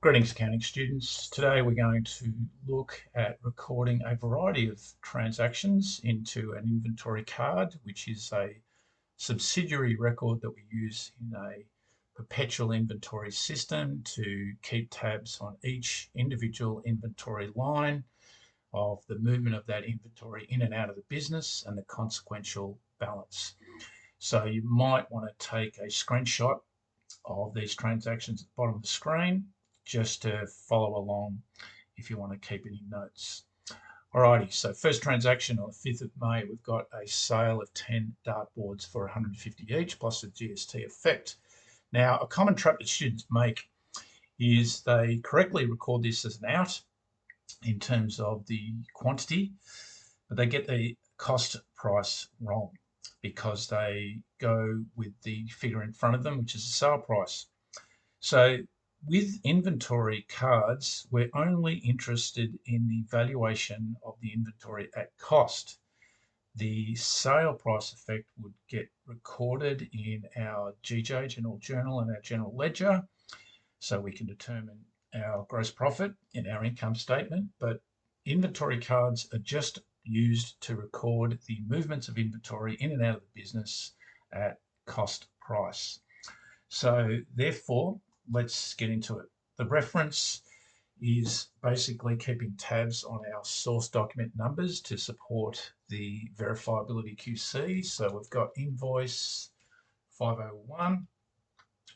Greetings, accounting students. Today we're going to look at recording a variety of transactions into an inventory card, which is a subsidiary record that we use in a perpetual inventory system to keep tabs on each individual inventory line of the movement of that inventory in and out of the business and the consequential balance. So you might want to take a screenshot of these transactions at the bottom of the screen just to follow along if you want to keep any notes. Alrighty, so first transaction on the 5th of May, we've got a sale of 10 dartboards for 150 each plus a GST effect. Now, a common trap that students make is they correctly record this as an out in terms of the quantity, but they get the cost price wrong because they go with the figure in front of them, which is the sale price. So with inventory cards, we're only interested in the valuation of the inventory at cost. The sale price effect would get recorded in our GJ, General Journal, and our General Ledger, so we can determine our gross profit in our income statement. But inventory cards are just used to record the movements of inventory in and out of the business at cost price. So therefore, let's get into it. The reference is basically keeping tabs on our source document numbers to support the verifiability QC. So we've got invoice 501.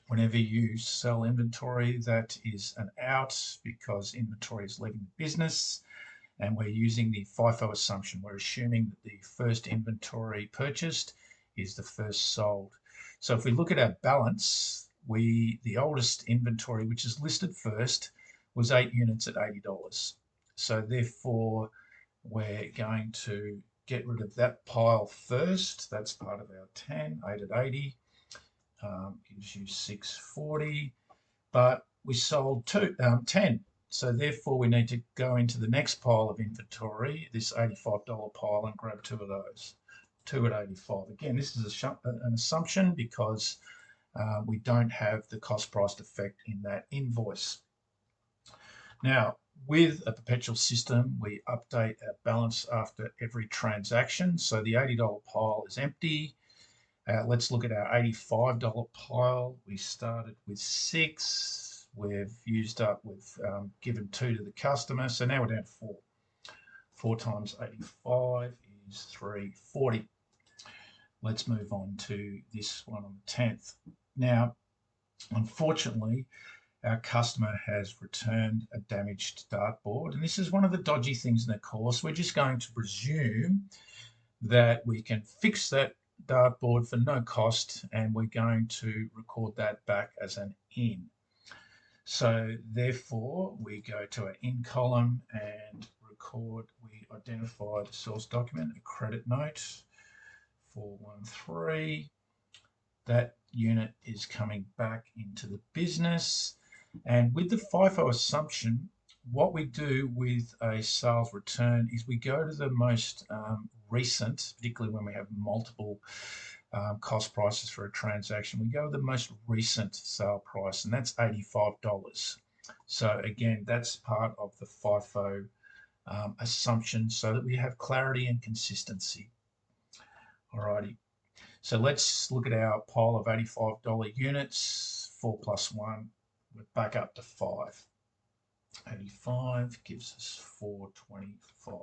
Whenever you sell inventory, that is an out because inventory is leaving the business. And we're using the FIFO assumption. We're assuming that the first inventory purchased is the first sold. So if we look at our balance, the oldest inventory, which is listed first, was 8 units at $80. So therefore, we're going to get rid of that pile first. That's part of our 10, 8 at 80, gives you 640, but we sold 10. So therefore, we need to go into the next pile of inventory, this $85 pile, and grab two of those, 2 at 85. Again, this is an assumption because we don't have the cost price effect in that invoice. Now, with a perpetual system, we update our balance after every transaction. So the $80 pile is empty. Let's look at our $85 pile. We started with 6. We've used up, we've given 2 to the customer. So now we're down to 4. 4 times 85 is 340. Let's move on to this one on the 10th. Now, unfortunately, our customer has returned a damaged dartboard. And this is one of the dodgy things in the course. We're just going to presume that we can fix that dartboard for no cost, and we're going to record that back as an in. So therefore, we go to our in column and record, we identify the source document, a credit note, 413. That unit is coming back into the business. And with the FIFO assumption, what we do with a sales return is we go to the most recent, particularly when we have multiple cost prices for a transaction, we go to the most recent sale price, and that's $85. So again, that's part of the FIFO assumption so that we have clarity and consistency. Alrighty. So let's look at our pile of $85 units, 4 plus 1, we're back up to 5. 85 gives us 425.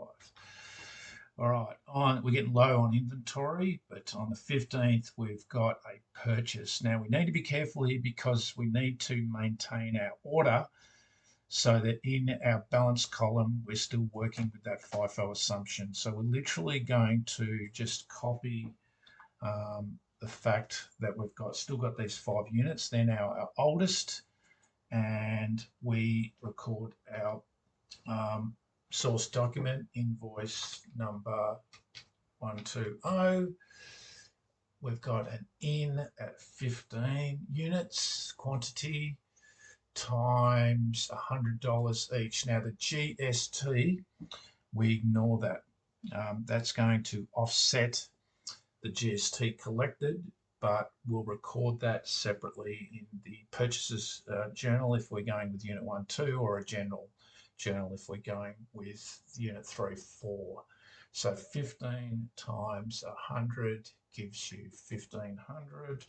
All right, we're getting low on inventory, but on the 15th, we've got a purchase. Now, we need to be careful here because we need to maintain our order so that in our balance column, we're still working with that FIFO assumption. So we're literally going to just copy the fact that we've still got these 5 units. They're now our oldest, and we record our source document, invoice number 120. We've got an in at 15 units, quantity times $100 each. Now the GST, we ignore that. That's going to offset the GST collected but we'll record that separately in the purchases journal if we're going with unit 1, 2, or a general journal if we're going with unit 3, 4. So 15 times 100 gives you 1500.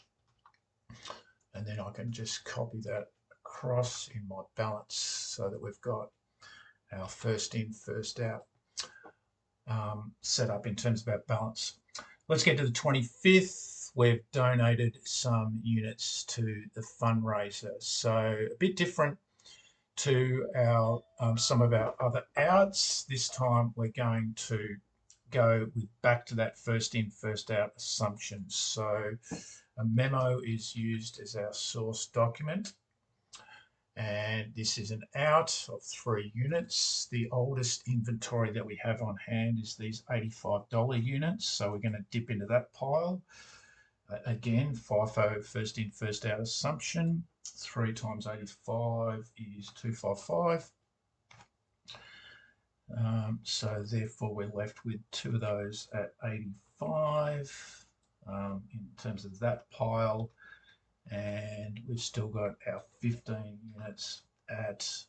And then I can just copy that across in my balance so that we've got our first in, first out set up in terms of our balance. Let's get to the 25th. We've donated some units to the fundraiser. So a bit different to our some of our other outs. This time we're going to go back to that first in, first out assumption. So a memo is used as our source document. And this is an out of 3 units. The oldest inventory that we have on hand is these $85 units. So we're going to dip into that pile. Again, FIFO first in, first out assumption. 3 times 85 is 255. So therefore we're left with 2 of those at 85 in terms of that pile. And we've still got our 15 units at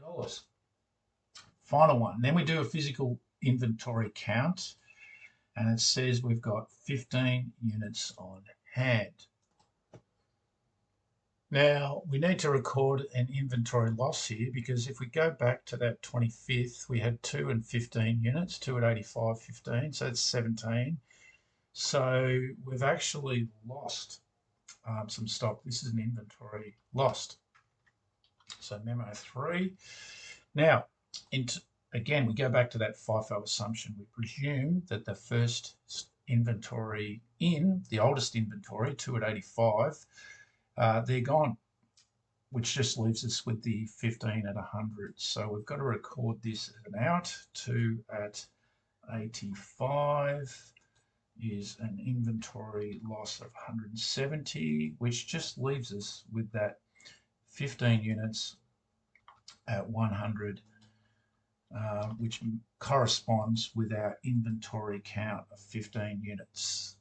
$100. Final one. Then we do a physical inventory count, and it says we've got 15 units on hand. Now, we need to record an inventory loss here because if we go back to that 25th, we had 2 and 15 units, 2 at 85, 15, so that's 17. So we've actually lost some stock. This is an inventory lost. So memo 3. Now, again, we go back to that FIFO assumption. We presume that the first inventory in, the oldest inventory, 2 at 85, they're gone, which just leaves us with the 15 at 100. So we've got to record this as an out. 2 at 85 is an inventory loss of 170, which just leaves us with that 15 units at 100, which corresponds with our inventory count of 15 units.